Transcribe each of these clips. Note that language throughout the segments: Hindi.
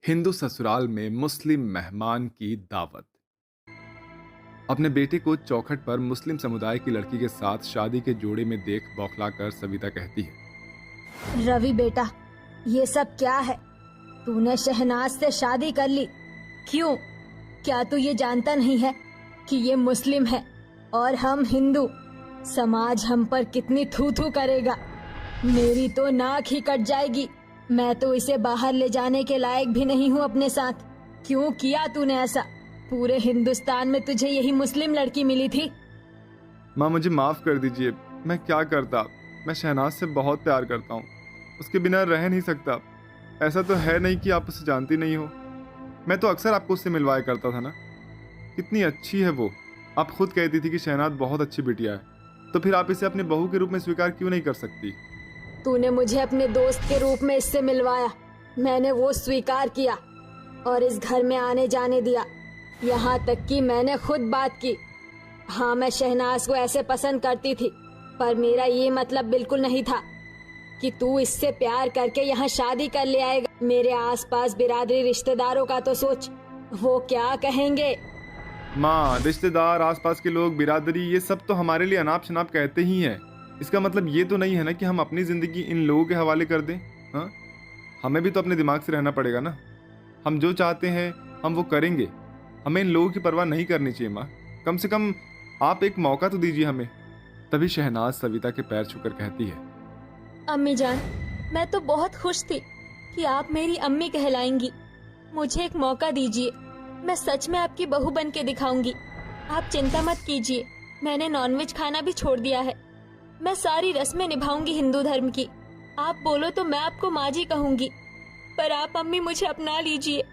हिंदू ससुराल में मुस्लिम मेहमान की दावत। अपने बेटे को चौखट पर मुस्लिम समुदाय की लड़की के साथ शादी के जोड़े में देख बौखलाकर सविता कहती है। रवि बेटा, ये सब क्या है? तूने शहनाज से शादी कर ली? क्यों? क्या तू ये जानता नहीं है कि ये मुस्लिम है और हम हिंदू? समाज हम पर कितनी थू थू करेगा। मेरी तो नाक ही कट जाएगी। मैं तो इसे बाहर ले जाने के लायक भी नहीं हूँ अपने साथ। क्यों किया तूने ऐसा? पूरे हिंदुस्तान में तुझे यही मुस्लिम लड़की मिली थी। माँ, मुझे माफ कर दीजिए। मैं क्या करता। मैं शहनाज से बहुत प्यार करता हूँ। उसके बिना रह नहीं सकता। ऐसा तो है नहीं कि आप उसे जानती नहीं हो। मैं तो अक्सर आपको उससे मिलवाया करता था ना। कितनी अच्छी है वो। आप खुद कहती थी कि शहनाज बहुत अच्छी बिटिया है, तो फिर आप इसे अपनी बहू के रूप में स्वीकार क्यों नहीं कर सकती? तूने मुझे अपने दोस्त के रूप में इससे मिलवाया। मैंने वो स्वीकार किया और इस घर में आने जाने दिया। यहाँ तक कि मैंने खुद बात की। हाँ, मैं शहनाज को ऐसे पसंद करती थी, पर मेरा ये मतलब बिल्कुल नहीं था कि तू इससे प्यार करके यहाँ शादी कर ले आएगा। मेरे आसपास बिरादरी रिश्तेदारों का तो सोच, वो क्या कहेंगे। माँ, रिश्तेदार, आसपास के लोग, बिरादरी, ये सब तो हमारे लिए अनाप शनाप कहते ही हैं। इसका मतलब ये तो नहीं है ना कि हम अपनी जिंदगी इन लोगों के हवाले कर दें। हाँ, हमें भी तो अपने दिमाग से रहना पड़ेगा ना। हम जो चाहते हैं हम वो करेंगे। हमें इन लोगों की परवाह नहीं करनी चाहिए माँ। कम से कम आप एक मौका तो दीजिए हमें। तभी शहनाज सविता के पैर छूकर कहती है। अम्मी जान, मैं तो बहुत खुश थी कि आप मेरी अम्मी कहलाएंगी। मुझे एक मौका दीजिए। मैं सच में आपकी बहू बन के दिखाऊंगी। आप चिंता मत कीजिए, मैंने नॉनवेज खाना भी छोड़ दिया है। मैं सारी रस्में निभाऊंगी हिंदू धर्म की। आप बोलो तो मैं आपको माँ जी कहूंगी, पर आप अम्मी मुझे अपना लीजिए।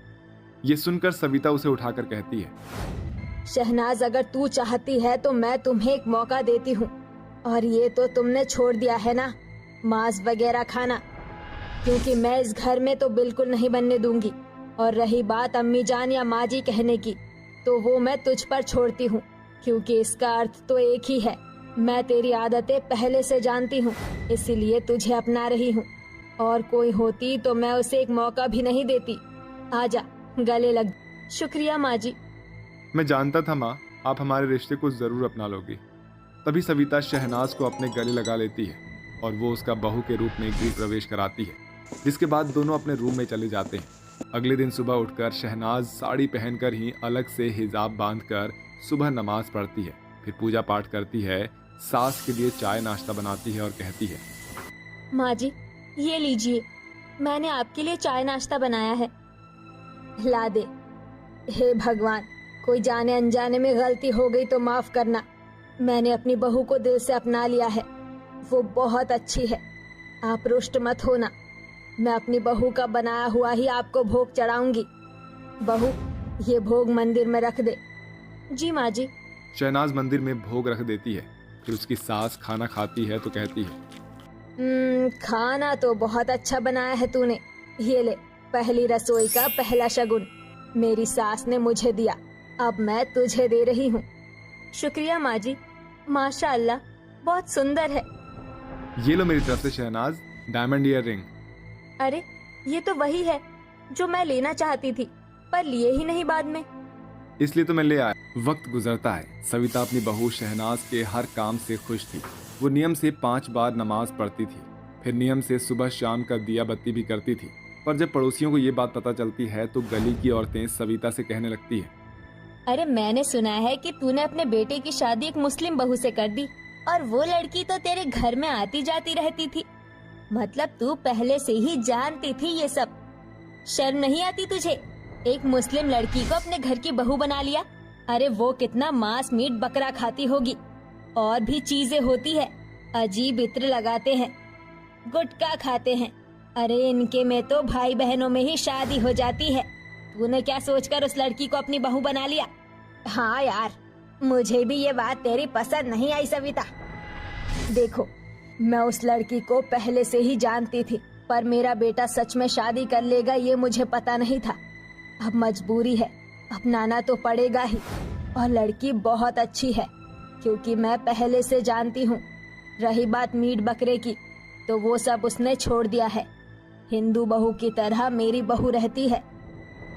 ये सुनकर सविता उसे उठाकर कहती है। शहनाज, अगर तू चाहती है तो मैं तुम्हें एक मौका देती हूँ। और ये तो तुमने छोड़ दिया है ना, मांस वगैरह खाना, क्योंकि मैं इस घर में तो बिल्कुल नहीं बनने दूंगी। और रही बात अम्मी जान या माँ जी कहने की, तो वो मैं तुझ पर छोड़ती हूँ, क्योंकि इसका अर्थ तो एक ही है। मैं तेरी आदतें पहले से जानती हूँ, इसीलिए तुझे अपना रही हूँ। और कोई होती तो मैं उसे एक मौका भी नहीं देती। आजा, गले लग। शुक्रिया माँ जी। मैं जानता था माँ, आप हमारे रिश्ते को जरूर अपना लोगी। तभी सविता शहनाज को अपने गले लगा लेती है और वो उसका बहू के रूप में गृह प्रवेश कराती है, जिसके बाद दोनों अपने रूम में चले जाते हैं। अगले दिन सुबह उठकर शहनाज साड़ी पहनकर ही अलग से हिजाब बांधकर सुबह नमाज पढ़ती है, फिर पूजा पाठ करती है, सास के लिए चाय नाश्ता बनाती है और कहती है। माँ जी, ये लीजिए, मैंने आपके लिए चाय नाश्ता बनाया है। ला दे। हे भगवान, कोई जाने अनजाने में गलती हो गई तो माफ करना। मैंने अपनी बहू को दिल से अपना लिया है। वो बहुत अच्छी है। आप रुष्ट मत होना। मैं अपनी बहू का बनाया हुआ ही आपको भोग चढ़ाऊंगी। बहू, ये भोग मंदिर में रख दे। जी माँ जी। शहनाज मंदिर में भोग रख देती है। फिर उसकी सास खाना खाती है तो कहती है। खाना तो बहुत अच्छा बनाया है तूने। ये ले, पहली रसोई का पहला शगुन मेरी सास ने मुझे दिया, अब मैं तुझे दे रही हूँ। शुक्रिया माँ जी। माशाअल्लाह, बहुत सुंदर है। ये लो मेरी तरफ से शहनाज, डायमंड ईयर रिंग। अरे, ये तो वही है जो मैं लेना चाहती थी, पर लिए ही नहीं बाद में। इसलिए तो मैं ले आया। वक्त गुजरता है। सविता अपनी बहू शहनाज के हर काम से खुश थी। वो नियम से 5 बार नमाज पढ़ती थी, फिर नियम से सुबह शाम का दिया बत्ती भी करती थी। पर जब पड़ोसियों को ये बात पता चलती है तो गली की औरतें सविता से कहने लगती है। अरे, मैंने सुना है कि तूने अपने बेटे की शादी एक मुस्लिम बहू से कर दी, और वो लड़की तो तेरे घर में आती जाती रहती थी। मतलब तू पहले से ही जानती थी ये सब। शर्म नहीं आती तुझे? एक मुस्लिम लड़की को अपने घर की बहू बना लिया। अरे, वो कितना मांस मीट बकरा खाती होगी, और भी चीजें होती है। अजीब इत्र लगाते हैं, गुटखा खाते हैं। अरे, इनके में तो भाई बहनों में ही शादी हो जाती है। तूने क्या सोचकर उस लड़की को अपनी बहू बना लिया? हाँ यार, मुझे भी ये बात तेरी पसंद नहीं आई सविता। देखो, मैं उस लड़की को पहले से ही जानती थी, पर मेरा बेटा सच में शादी कर लेगा ये मुझे पता नहीं था। अब मजबूरी है, अपनाना तो पड़ेगा ही। और लड़की बहुत अच्छी है, क्योंकि मैं पहले से जानती हूँ। रही बात मीट बकरे की, तो वो सब उसने छोड़ दिया है। हिंदू बहू की तरह मेरी बहू रहती है।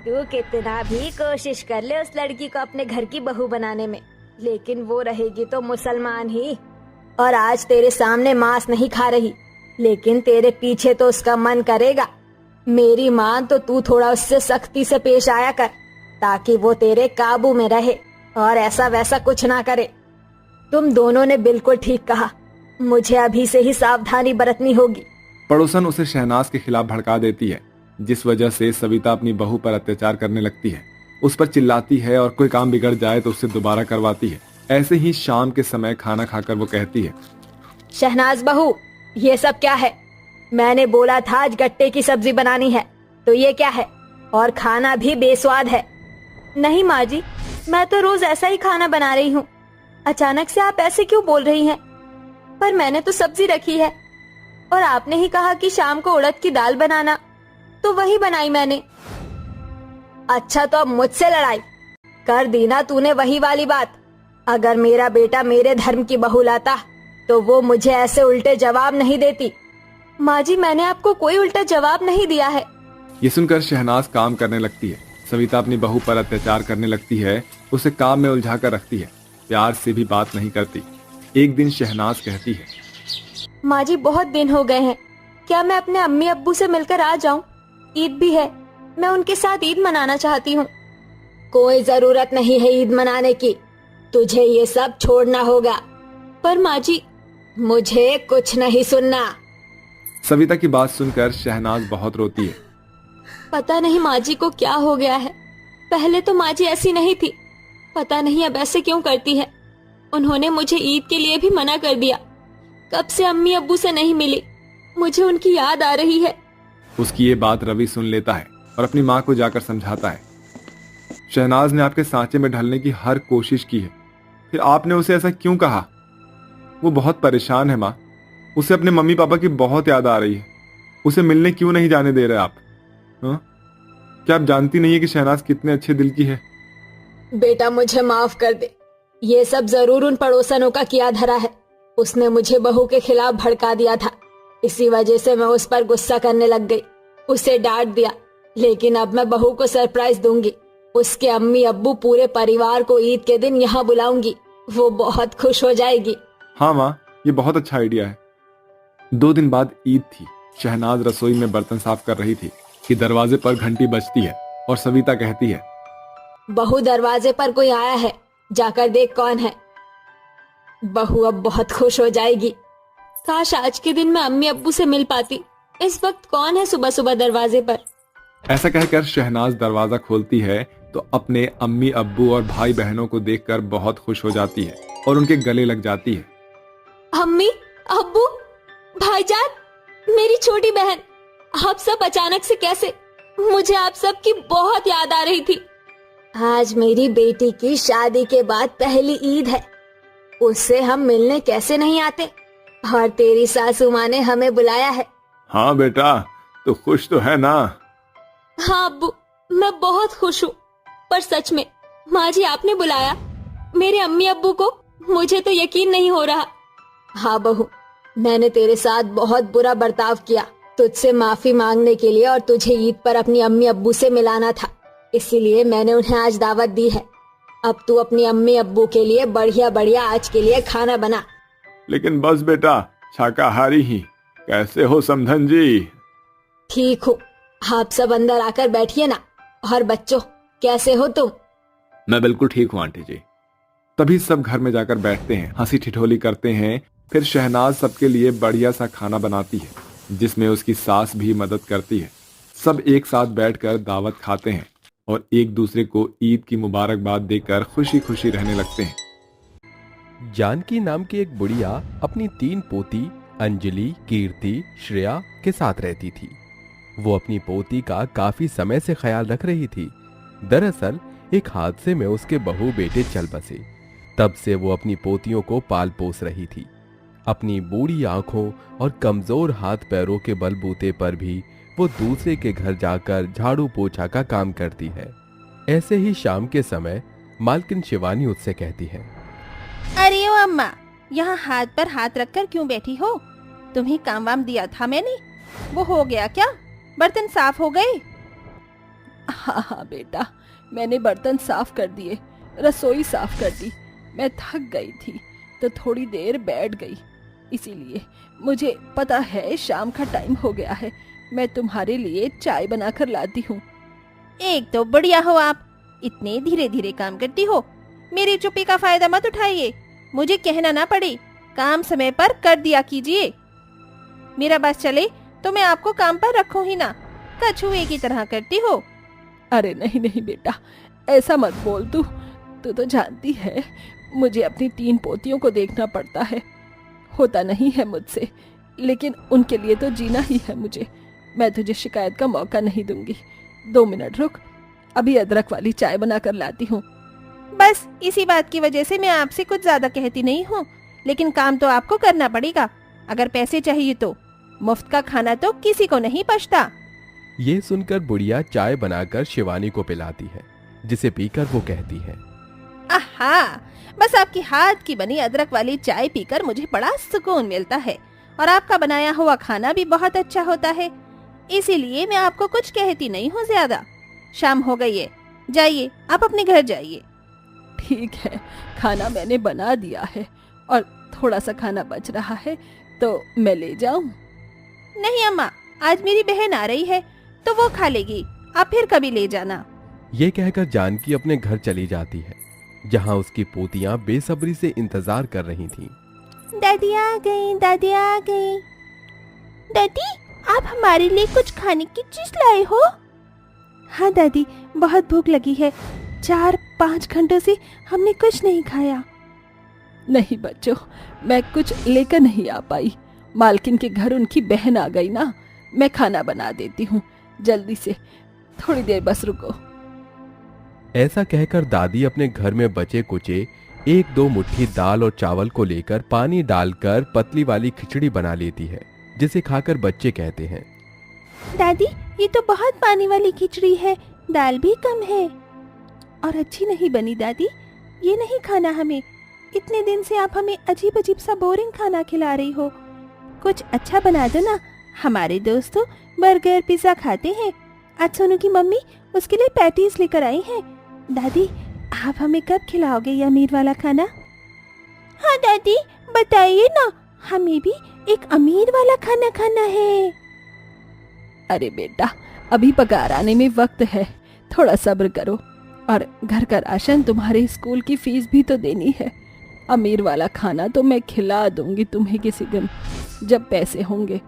तू कितना भी कोशिश कर ले उस लड़की को अपने घर की बहू बनाने में, लेकिन वो रहेगी तो मुसलमान ही। और आज तेरे सामने मांस नहीं खा रही, लेकिन तेरे पीछे तो उसका मन करेगा। मेरी मान तो तू थोड़ा उससे सख्ती से पेश आया कर, ताकि वो तेरे काबू में रहे और ऐसा वैसा कुछ ना करे। तुम दोनों ने बिल्कुल ठीक कहा, मुझे अभी से ही सावधानी बरतनी होगी। पड़ोसन उसे शहनाज के खिलाफ भड़का देती है, जिस वजह से सविता अपनी बहू पर अत्याचार करने लगती है, उस पर चिल्लाती है और कोई काम बिगड़ जाए तो उससे दोबारा करवाती है। ऐसे ही शाम के समय खाना खाकर वो कहती है, शहनाज बहू, ये सब क्या है? मैंने बोला था आज गट्टे की सब्जी बनानी है, तो ये क्या है? और खाना भी बेस्वाद है। नहीं माँ जी, मैं तो रोज ऐसा ही खाना बना रही हूँ। अचानक से आप ऐसे क्यों बोल रही हैं? पर मैंने तो सब्जी रखी है, और आपने ही कहा कि शाम को उड़द की दाल बनाना, तो वही बनाई मैंने। अच्छा, तो अब मुझसे लड़ाई कर दी ना तूने वही वाली बात। अगर मेरा बेटा मेरे धर्म की बहू लाता तो वो मुझे ऐसे उल्टे जवाब नहीं देती। माँ जी, मैंने आपको कोई उल्टा जवाब नहीं दिया है। ये सुनकर शहनाज काम करने लगती है। सविता अपनी बहू पर अत्याचार करने लगती है, उसे काम में उलझा कर रखती है, प्यार से भी बात नहीं करती। एक दिन शहनाज कहती है, माँ जी, बहुत दिन हो गए हैं, क्या मैं अपने अम्मी अब्बू से मिलकर आ जाऊं? ईद भी है, मैं उनके साथ ईद मनाना चाहती हूँ। कोई जरूरत नहीं है ईद मनाने की, तुझे ये सब छोड़ना होगा। पर माँ जी, मुझे कुछ नहीं सुनना। सविता की बात सुनकर शहनाज बहुत रोती है। पता नहीं माँ जी को क्या हो गया है। पहले तो माँ जी ऐसी नहीं थी, पता नहीं अब ऐसे क्यों करती है। उन्होंने मुझे ईद के लिए भी मना कर दिया। कब से अम्मी अब्बू से नहीं मिली, मुझे उनकी याद आ रही है। उसकी ये बात रवि सुन लेता है और अपनी माँ को जाकर समझाता है। शहनाज ने आपके सांचे में ढलने की हर कोशिश की है, फिर आपने उसे ऐसा क्यों कहा? वो बहुत परेशान है माँ, उसे अपने मम्मी पापा की बहुत याद आ रही है। उसे मिलने क्यों नहीं जाने दे रहे आप? हाँ? क्या आप जानती नहीं है कि शहनाज कितने अच्छे दिल की है? बेटा, मुझे माफ कर दे, ये सब जरूर उन पड़ोसनों का किया धरा है। उसने मुझे बहू के खिलाफ भड़का दिया था, इसी वजह से मैं उस पर गुस्सा करने लग गई, उसे डांट दिया। लेकिन अब मैं बहू को सरप्राइज दूंगी। उसके अम्मी अब्बू पूरे परिवार को ईद के दिन यहाँ बुलाऊंगी, वो बहुत खुश हो जाएगी। हाँ माँ, ये बहुत अच्छा आइडिया है। 2 दिन बाद ईद थी। शहनाज रसोई में बर्तन साफ कर रही थी कि दरवाजे पर घंटी बजती है और सविता कहती है, बहू, दरवाजे पर कोई आया है, जाकर देख कौन है। बहू अब बहुत खुश हो जाएगी। काश आज के दिन मैं अम्मी अब्बू से मिल पाती। इस वक्त कौन है सुबह सुबह दरवाजे पर? ऐसा कहकर शहनाज दरवाजा खोलती है तो अपने अम्मी अब्बू और भाई बहनों को देखकर बहुत खुश हो जाती है और उनके गले लग जाती है। अम्मी, अब्बू, भाईजान, मेरी छोटी बहन, आप सब अचानक से कैसे? मुझे आप सब की बहुत याद आ रही थी। आज मेरी बेटी की शादी के बाद पहली ईद है, उससे हम मिलने कैसे नहीं आते? और तेरी सासू माँ ने हमें बुलाया है। हाँ बेटा, तो खुश तो है ना? हाँ अब्बू, मैं बहुत खुश हूँ। पर सच में माँ जी, आपने बुलाया मेरे अम्मी अब्बू को? मुझे तो यकीन नहीं हो रहा। हाँ बहू, मैंने तेरे साथ बहुत बुरा बर्ताव किया, तुझसे माफी मांगने के लिए, और तुझे ईद पर अपनी अम्मी अब्बू से मिलाना था, इसीलिए मैंने उन्हें आज दावत दी है। अब तू अपनी अम्मी अब्बू के लिए बढ़िया बढ़िया आज के लिए खाना बना। लेकिन बस बेटा, शाकाहारी ही। कैसे हो समधन जी? ठीक हूँ, आप सब अंदर आकर बैठिए ना। और बच्चों, कैसे हो तुम? मैं बिल्कुल ठीक हूँ आंटी जी। तभी सब घर में जाकर बैठते हैं, हंसी ठिठोली करते हैं। फिर शहनाज सबके लिए बढ़िया सा खाना बनाती है, जिसमें उसकी सास भी मदद करती है। सब एक साथ बैठकर दावत खाते हैं और एक दूसरे को ईद की मुबारकबाद देकर खुशी खुशी रहने लगते हैं। जानकी नाम की एक बुढ़िया अपनी 3 पोती अंजलि, कीर्ति, श्रेया के साथ रहती थी। वो अपनी पोती का काफी समय से ख्याल रख रही थी। दरअसल एक हादसे में उसके बहू बेटे चल बसे। तब से वो अपनी पोतियों को पाल पोस रही थी। अपनी बूढ़ी आंखों और कमजोर हाथ पैरों के बलबूते पर भी वो दूसरे के घर जाकर झाड़ू पोछा का काम करती है। ऐसे ही शाम के समय मालकिन शिवानी उससे कहती है, अरे ओ अम्मा, यहाँ हाथ पर हाथ रखकर क्यों बैठी हो? तुम्हें काम वाम दिया था मैंने, वो हो गया क्या? बर्तन साफ हो गए? हाँ हाँ बेटा, मैंने बर्तन साफ कर दिए, रसोई साफ कर दी। मैं थक गई थी तो थोड़ी देर बैठ गई, इसीलिए मुझे पता है शाम का टाइम हो गया है। मैं तुम्हारे लिए चाय बनाकर लाती हूँ। एक तो बढ़िया हो आप, इतने धीरे धीरे काम करती हो। मेरी चुप्पी का फायदा मत उठाइए, मुझे कहना ना पड़े, काम समय पर कर दिया कीजिए। मेरा बस चले तो मैं आपको काम पर रखूं ही ना, कछुए की तरह करती हो। अरे नहीं नहीं बेटा, ऐसा मत बोल तू तो जानती है मुझे अपनी 3 पोतियों को देखना पड़ता है। होता नहीं है मुझसे, लेकिन उनके लिए तो जीना ही है मुझे। मैं तुझे शिकायत का मौका नहीं दूंगी। 2 मिनट रुक, अभी अदरक वाली चाय बनाकर लाती हूँ। बस इसी बात की वजह से मैं आपसे कुछ ज्यादा कहती नहीं हूँ, लेकिन काम तो आपको करना पड़ेगा। अगर पैसे चाहिए तो मुफ्त का खाना तो किसी को नहीं पचता। ये सुनकर बुढ़िया चाय बनाकर शिवानी को पिलाती है, जिसे पीकर वो कहती है, आहा, बस आपकी हाथ की बनी अदरक वाली चाय पीकर मुझे बड़ा सुकून मिलता है, और आपका बनाया हुआ खाना भी बहुत अच्छा होता है। इसीलिए मैं आपको कुछ कहती नहीं हूँ ज्यादा। शाम हो गई है, जाइए आप अपने घर जाइए। ठीक है, खाना मैंने बना दिया है और थोड़ा सा खाना बच रहा है तो मैं ले जाऊं? नहीं अम्मा, आज मेरी बहन आ रही है तो वो खा लेगी, आप फिर कभी ले जाना। ये कहकर जानकी अपने घर चली जाती है, जहाँ उसकी पोतियां बेसब्री से इंतजार कर रही थीं। दादी आ गई, दादी आ गई। दादी, आप हमारे लिए कुछ खाने की चीज लाए हो? हाँ दादी, बहुत भूख लगी है, 4-5 घंटों से हमने कुछ नहीं खाया। नहीं बच्चों, मैं कुछ लेकर नहीं आ पाई। मालकिन के घर उनकी बहन आ गई ना, मैं खाना बना देती हूँ, जल्दी से, थोड़ी देर बस रुको। ऐसा कहकर दादी अपने घर में बचे कुचे 1-2 मुट्ठी दाल और चावल को लेकर पानी डालकर पतली वाली खिचड़ी बना लेती है, जिसे खाकर बच्चे कहते हैं, दादी ये तो बहुत पानी वाली खिचड़ी है, दाल भी कम है और अच्छी नहीं बनी। दादी ये नहीं खाना हमें, इतने दिन से आप हमें अजीब अजीब सा बोरिंग खाना खिला रही हो, कुछ अच्छा बना दो ना। हमारे दोस्त तो बर्गर पिज्जा खाते हैं, आज सोनू की मम्मी उसके लिए पैटीज लेकर आई हैं। दादी आप हमें कब खिलाओगे ये अमीर वाला खाना? हाँ दादी बताइए ना, हमें भी एक अमीर वाला खाना खाना है। अरे बेटा, अभी पगार आने में वक्त है, थोड़ा सब्र करो, और घर का राशन, तुम्हारे स्कूल की फीस भी तो देनी है। अमीर वाला खाना तो मैं खिला दूंगी तुम्हें किसी दिन, जब पैसे होंगे।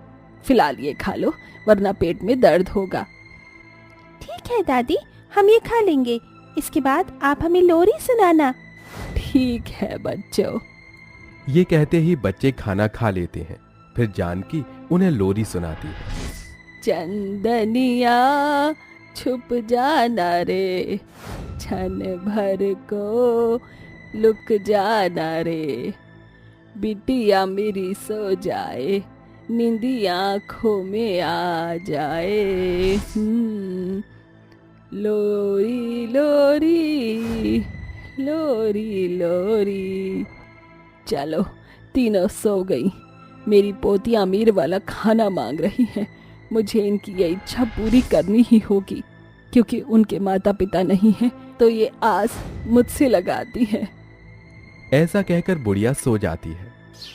फिलहाल ये खा लो, वरना पेट में दर्द होगा। ठीक है दादी, हम ये खा लेंगे, इसके बाद आप हमें लोरी सुनाना। ठीक है बच्चों। ये कहते ही बच्चे खाना खा लेते हैं। फिर जानकी उन्हें लोरी सुनाती है। चंदनिया छुप जाना रे, क्षण भर को लुक जाना रे, बिटिया मेरी सो जाए, नींदी आँखों में आ जाए। लोरी लोरी लोरी लोरी। चलो, तीनों सो गई। मेरी पोतियां अमीर वाला खाना मांग रही हैं, मुझे इनकी ये इच्छा पूरी करनी ही होगी, क्योंकि उनके माता पिता नहीं हैं तो ये आस मुझसे लगाती हैं। ऐसा कहकर बुढ़िया सो जाती है।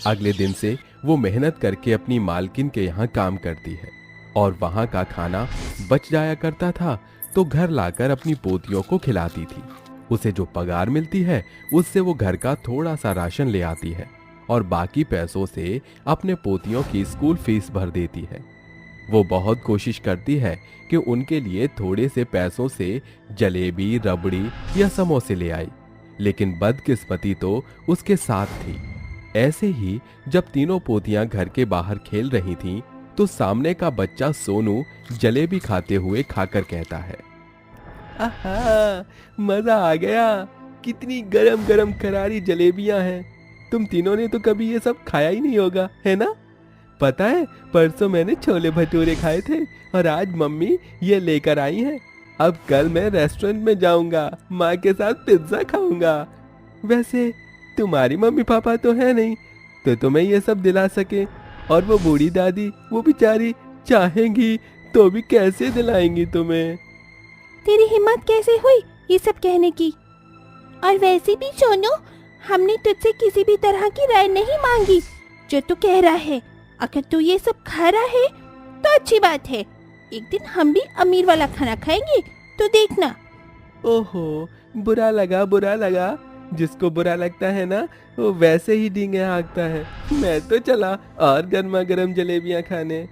अगले दिन से वो मेहनत करके अपनी मालकिन के यहाँ काम करती है, और वहाँ का खाना बच जाया करता था तो घर लाकर अपनी पोतियों को खिलाती थी। उसे जो पगार मिलती है उससे वो घर का थोड़ा सा राशन ले आती है, और बाकी पैसों से अपने पोतियों की स्कूल फीस भर देती है। वो बहुत कोशिश करती है कि उनके लिए थोड़े से पैसों से जलेबी, रबड़ी या समोसे ले आई, लेकिन बदकिस्मती तो उसके साथ थी। ऐसे ही जब तीनों पोतियां घर के बाहर खेल रही थीं, तो सामने का बच्चा सोनू जलेबी खाते हुए खाकर कहता है, आहा, मजा आ गया, कितनी गरम गरम करारी जलेबियां हैं। तुम तीनों ने तो कभी ये सब खाया ही नहीं होगा, है ना? पता है, परसों मैंने छोले भटूरे खाए थे और आज मम्मी ये लेकर आई हैं। अब कल मैं रेस्टोरेंट में जाऊंगा, माँ के साथ पिज्जा खाऊंगा। वैसे तुम्हारी मम्मी पापा तो है नहीं, तो तुम्हें ये सब दिला सके, और वो बूढ़ी दादी, वो बेचारी चाहेंगी तो भी कैसे दिलाएंगी तुम्हें? तेरी हिम्मत कैसे हुई ये सब कहने की? और वैसे भी सोनू, हमने तुझसे किसी भी तरह की राय नहीं मांगी। जो तू कह रहा है, अगर तू ये सब खा रहा है तो अच्छी बात है। एक दिन हम भी अमीर वाला खाना खाएंगे, तो देखना। ओहो, बुरा लगा। जिसको बुरा लगता है ना, वो वैसे ही डींगे हाँकता है। मैं तो चला और गर्मा गर्म जलेबियां खाने।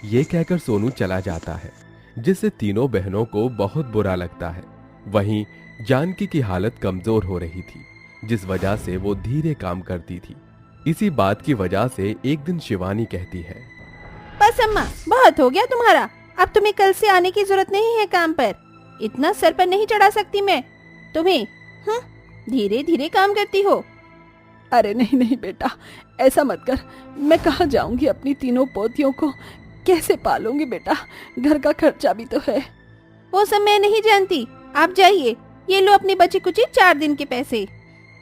ये कहकर सोनू चला जाता है, जिससे तीनों बहनों को बहुत बुरा लगता है। वहीं जानकी की हालत कमजोर हो रही थी, जिस वजह से वो धीरे काम करती थी। इसी बात की वजह से एक दिन शिवानी कहती है, बस अम्मा, बहुत हो गया तुम्हारा। अब तुम्हें कल से आने की जरूरत नहीं है काम पर। इतना सर पर नहीं चढ़ा सकती मैं तुम्हें। धीरे धीरे काम करती हो। अरे नहीं नहीं बेटा, ऐसा मत कर। मैं कहाँ जाऊंगी, अपनी तीनों पोतियों को कैसे पालूंगी बेटा? घर का खर्चा भी तो है। वो सब मैं नहीं जानती, आप जाइए। ये लो अपने बचे कुछ 4 दिन के पैसे।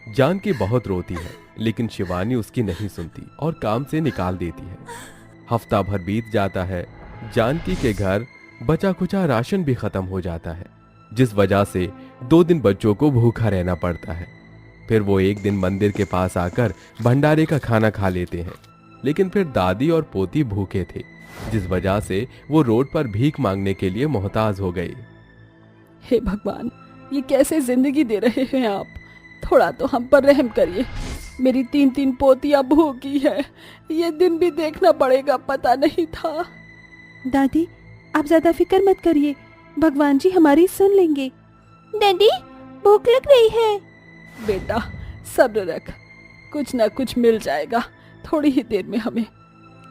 जानकी बहुत रोती है, लेकिन शिवानी उसकी नहीं सुनती और काम से निकाल देती है। हफ्ता भर बीत जाता है। जानकी के घर बचा कुचा राशन भी खत्म हो जाता है, जिस वजह से 2 दिन बच्चों को भूखा रहना पड़ता है। फिर वो एक दिन मंदिर के पास आकर भंडारे का खाना खा लेते हैं, लेकिन फिर दादी और पोती भूखे थे, जिस वजह से वो रोड पर भीख मांगने के लिए मोहताज हो गए। हे भगवान, ये कैसे जिंदगी दे रहे हैं आप? थोड़ा तो हम पर रहम करिए। मेरी 3 पोतियां भूखी है, ये दिन भी देखना पड़ेगा, पता नहीं था। दादी, आप ज्यादा फिक्र मत करिए, भगवान जी हमारी सुन लेंगे। दादी, भूख लग रही है। बेटा सब्र रख, कुछ ना कुछ मिल जाएगा थोड़ी ही देर में हमें।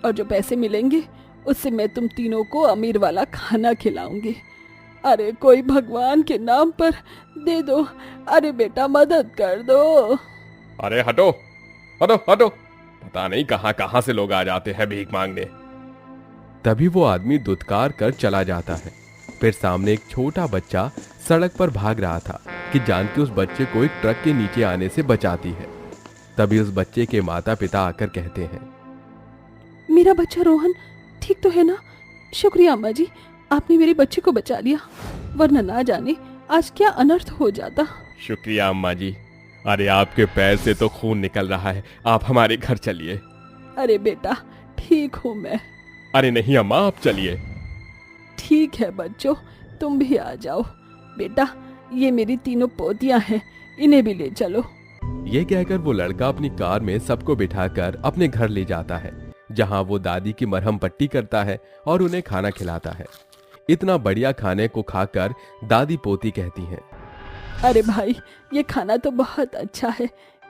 और जो पैसे मिलेंगे उससे मैं तुम तीनों को अमीर वाला खाना खिलाऊंगी। अरे कोई भगवान के नाम पर दे दो। अरे बेटा मदद कर दो। अरे हटो हटो हटो, पता नहीं कहां कहां से लोग आ जाते हैं भीख मांगने। तभी वो आदमी दुत्कार कर चला जाता है। फिर सामने एक छोटा बच्चा सड़क पर भाग रहा था कि जानकी उस बच्चे को एक ट्रक के नीचे आने से बचाती है। तभी उस बच्चे के माता पिता आकर कहते हैं, मेरा बच्चा रोहन ठीक तो है ना? शुक्रिया अम्मा जी, आपने मेरे बच्चे को बचा लिया, वरना ना जाने आज क्या अनर्थ हो जाता। शुक्रिया अम्मा जी। अरे आपके पैर से तो खून निकल रहा है, आप हमारे घर चलिए। अरे बेटा ठीक हूँ मैं। अरे नहीं अम्मा, आप चलिए। ठीक है बच्चों, तुम भी आ जाओ। बेटा ये मेरी तीनों पोतियां हैं, इन्हें भी ले चलो। ये कहकर वो लड़का अपनी कार में सबको बिठाकर अपने घर ले जाता है, जहां वो दादी की मरहम पट्टी करता है और उन्हें खाना खिलाता है। इतना बढ़िया खाने को खाकर दादी पोती कहती हैं, अरे भाई ये खाना तो बहुत अच्छा है,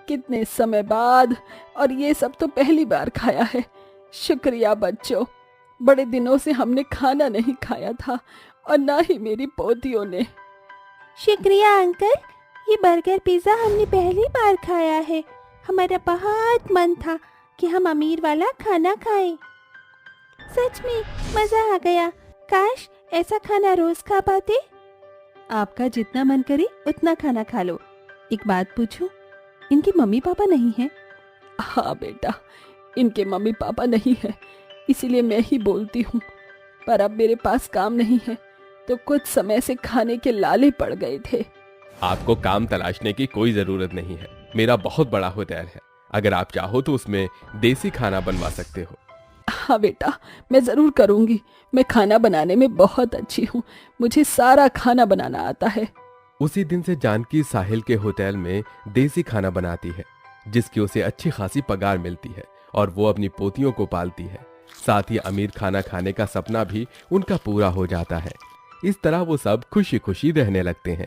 कितने समय बाद, और ये सब तो पहली बार खाया है। शुक्रिया बच्चों, बड़े दिनों से हमने खाना नहीं खाया था और ना ही मेरी पोतियों ने। शुक्रिया अंकल, ये बर्गर पिज्जा हमने पहली बार खाया है। हमारा बहुत मन था कि हम अमीर वाला खाना खाएं। सच में मजा आ गया, काश ऐसा खाना रोज खा पाते। आपका जितना मन करे उतना खाना खा लो। एक बात पूछूं, इनके मम्मी पापा नहीं हैं? हाँ बेटा, इनके मम्मी पापा नहीं है, इसीलिए मैं ही बोलती हूँ। पर अब मेरे पास काम नहीं है, तो कुछ समय से खाने के लाले पड़ गए थे। आपको काम तलाशने की कोई जरूरत नहीं है, मेरा बहुत बड़ा होटल है। अगर आप चाहो तो उसमें देसी खाना बनवा सकते हो। हाँ बेटा, मैं जरूर करूँगी। मैं खाना बनाने में बहुत अच्छी हूँ, मुझे सारा खाना बनाना आता है। उसी दिन से जानकी साहिल के होटल में देसी खाना बनाती है, जिसकी उसे अच्छी खासी पगार मिलती है और वो अपनी पोतियों को पालती है। साथ ही अमीर खाना खाने का सपना भी उनका पूरा हो जाता है। इस तरह वो सब खुशी खुशी रहने लगते हैं।